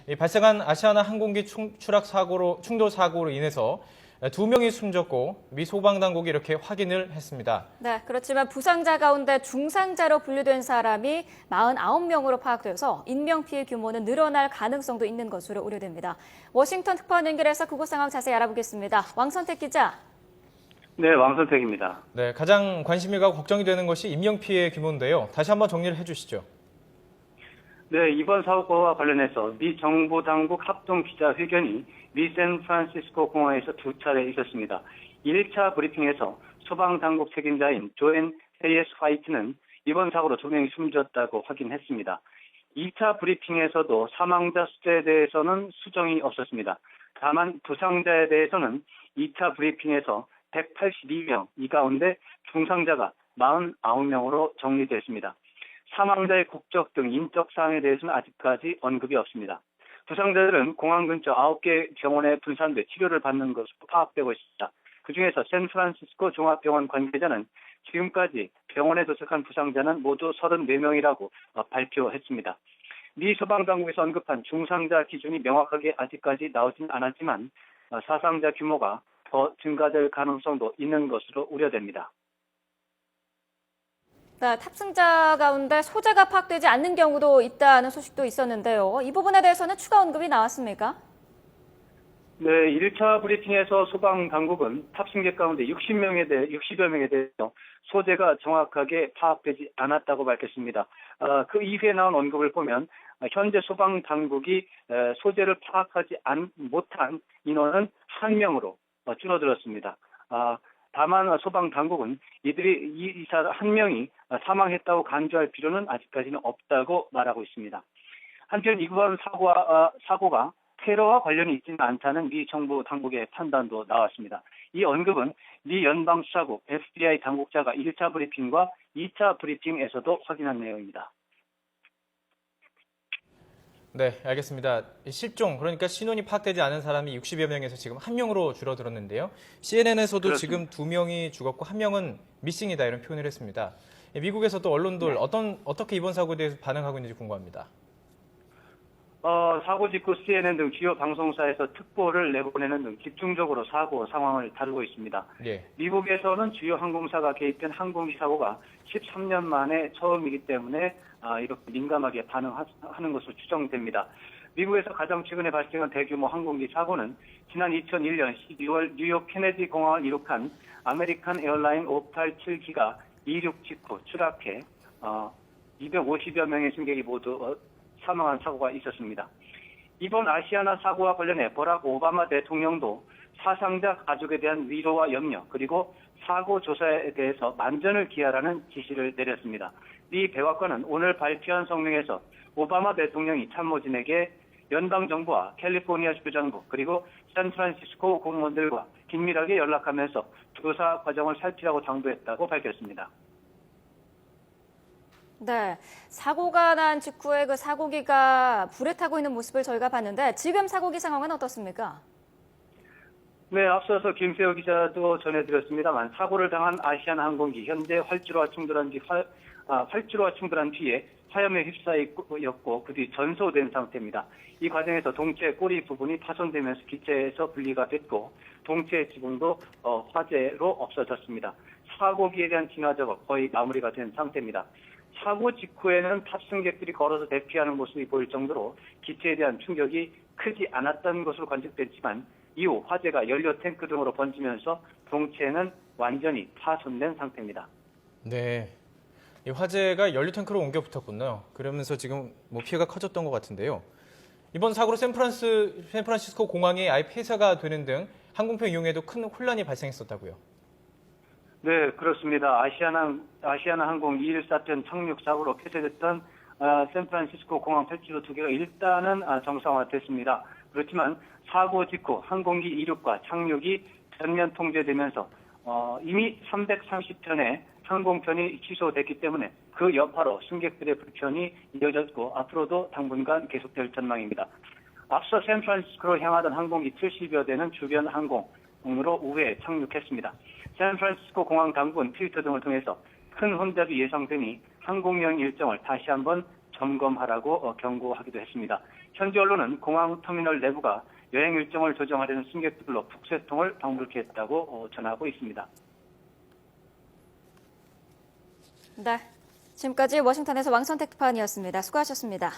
이 발생한 아시아나 항공기 충돌 사고로 인해서 2명이 숨졌고 미 소방당국이 이렇게 확인을 했습니다. 네, 그렇지만 부상자 가운데 중상자로 분류된 사람이 49명으로 파악돼서 인명피해 규모는 늘어날 가능성도 있는 것으로 우려됩니다. 워싱턴 특파원 연결해서 그곳 상황 자세히 알아보겠습니다. 왕선택 기자. 네, 왕선택입니다. 네, 가장 관심이 가고 걱정이 되는 것이 인명피해 규모인데요. 다시 한번 정리를 해주시죠. 네, 이번 사고와 관련해서 미 정부 당국 합동 기자회견이 미 샌프란시스코 공항에서 두 차례 있었습니다. 1차 브리핑에서 소방당국 책임자인 조앤 헤이에스 화이트는 이번 사고로 2명이 숨졌다고 확인했습니다. 2차 브리핑에서도 사망자 숫자에 대해서는 수정이 없었습니다. 다만 부상자에 대해서는 2차 브리핑에서 182명, 이 가운데 중상자가 49명으로 정리됐습니다. 사망자의 국적 등 인적 사항에 대해서는 아직까지 언급이 없습니다. 부상자들은 공항 근처 9개 병원에 분산돼 치료를 받는 것으로 파악되고 있습니다. 그중에서 샌프란시스코 종합병원 관계자는 지금까지 병원에 도착한 부상자는 모두 34명이라고 발표했습니다. 미 소방당국에서 언급한 중상자 기준이 명확하게 아직까지 나오진 않았지만 사상자 규모가 더 증가될 가능성도 있는 것으로 우려됩니다. 네, 탑승자 가운데 소재가 파악되지 않는 경우도 있다는 소식도 있었는데요. 이 부분에 대해서는 추가 언급이 나왔습니까? 네, 1차 브리핑에서 소방당국은 탑승객 가운데 60여 명에 대해서 소재가 정확하게 파악되지 않았다고 밝혔습니다. 그 이후에 나온 언급을 보면 현재 소방당국이 소재를 파악하지 못한 인원은 1명으로 줄어들었습니다. 다만 소방당국은 이 사람 한 명이 사망했다고 간주할 필요는 아직까지는 없다고 말하고 있습니다. 한편 이번 사고가 테러와 관련이 있지는 않다는 미 정부 당국의 판단도 나왔습니다. 이 언급은 미 연방수사국 FBI 당국자가 1차 브리핑과 2차 브리핑에서도 확인한 내용입니다. 네, 알겠습니다. 실종, 그러니까 신원이 파악되지 않은 사람이 60여 명에서 지금 1명으로 줄어들었는데요. CNN에서도 그렇습니다. 지금 2명이 죽었고 1명은 미싱이다 이런 표현을 했습니다. 미국에서도 언론들 어떻게 이번 사고에 대해서 반응하고 있는지 궁금합니다. 사고 직후 CNN 등 주요 방송사에서 특보를 내보내는 등 집중적으로 사고 상황을 다루고 있습니다. 예. 미국에서는 주요 항공사가 개입된 항공기 사고가 13년 만에 처음이기 때문에 이렇게 민감하게 반응하는 것으로 추정됩니다. 미국에서 가장 최근에 발생한 대규모 항공기 사고는 지난 2001년 12월 뉴욕 케네디 공항을 이륙한 아메리칸 에어라인 587기가 이륙 직후 추락해 250여 명의 승객이 모두 사망한 사고가 있었습니다. 이번 아시아나 사고와 관련해 버락 오바마 대통령도 사상자 가족에 대한 위로와 염려 그리고 사고 조사에 대해서 만전을 기하라는 지시를 내렸습니다. 미 백악관은 오늘 발표한 성명에서 오바마 대통령이 참모진에게 연방정부와 캘리포니아 주정부 그리고 샌프란시스코 공무원들과 긴밀하게 연락하면서 조사 과정을 살피라고 당부했다고 밝혔습니다. 네, 사고가 난 직후에 그 사고기가 불에 타고 있는 모습을 저희가 봤는데 지금 사고기 상황은 어떻습니까? 네, 앞서서 김세호 기자도 전해드렸습니다만 사고를 당한 아시아나 항공기 현재 활주로와 충돌한 뒤에 화염에 휩싸였고 그 뒤 전소된 상태입니다. 이 과정에서 동체 꼬리 부분이 파손되면서 기체에서 분리가 됐고 동체 지붕도 화재로 없어졌습니다. 사고기에 대한 진화 작업 거의 마무리가 된 상태입니다. 사고 직후에는 탑승객들이 걸어서 대피하는 모습이 보일 정도로 기체에 대한 충격이 크지 않았던 것으로 관측됐지만 이후 화재가 연료 탱크 등으로 번지면서 동체는 완전히 파손된 상태입니다. 네, 이 화재가 연료 탱크로 옮겨 붙었군요. 그러면서 지금 피해가 커졌던 것 같은데요. 이번 사고로 샌프란시스코 공항이 아예 폐쇄가 되는 등 항공편 이용에도 큰 혼란이 발생했었다고요. 네, 그렇습니다. 아시아나 항공 214편 착륙 사고로 폐쇄됐던 샌프란시스코 공항 활주로 2개가 일단은 정상화됐습니다. 그렇지만 사고 직후 항공기 이륙과 착륙이 전면 통제되면서 이미 330편의 항공편이 취소됐기 때문에 그 여파로 승객들의 불편이 이어졌고 앞으로도 당분간 계속될 전망입니다. 앞서 샌프란시스코로 향하던 항공기 70여 대는 주변 항공으로 우회에 착륙했습니다. 샌프란시스코 공항 당국은 트위터 등을 통해서 큰 혼잡이 예상되니 항공여행 일정을 다시 한번 점검하라고 경고하기도 했습니다. 현지 언론은 공항 터미널 내부가 여행 일정을 조정하려는 승객들로 북새통을 방불케 했다고 전하고 있습니다. 네, 지금까지 워싱턴에서 왕선택 특파원이었습니다. 수고하셨습니다.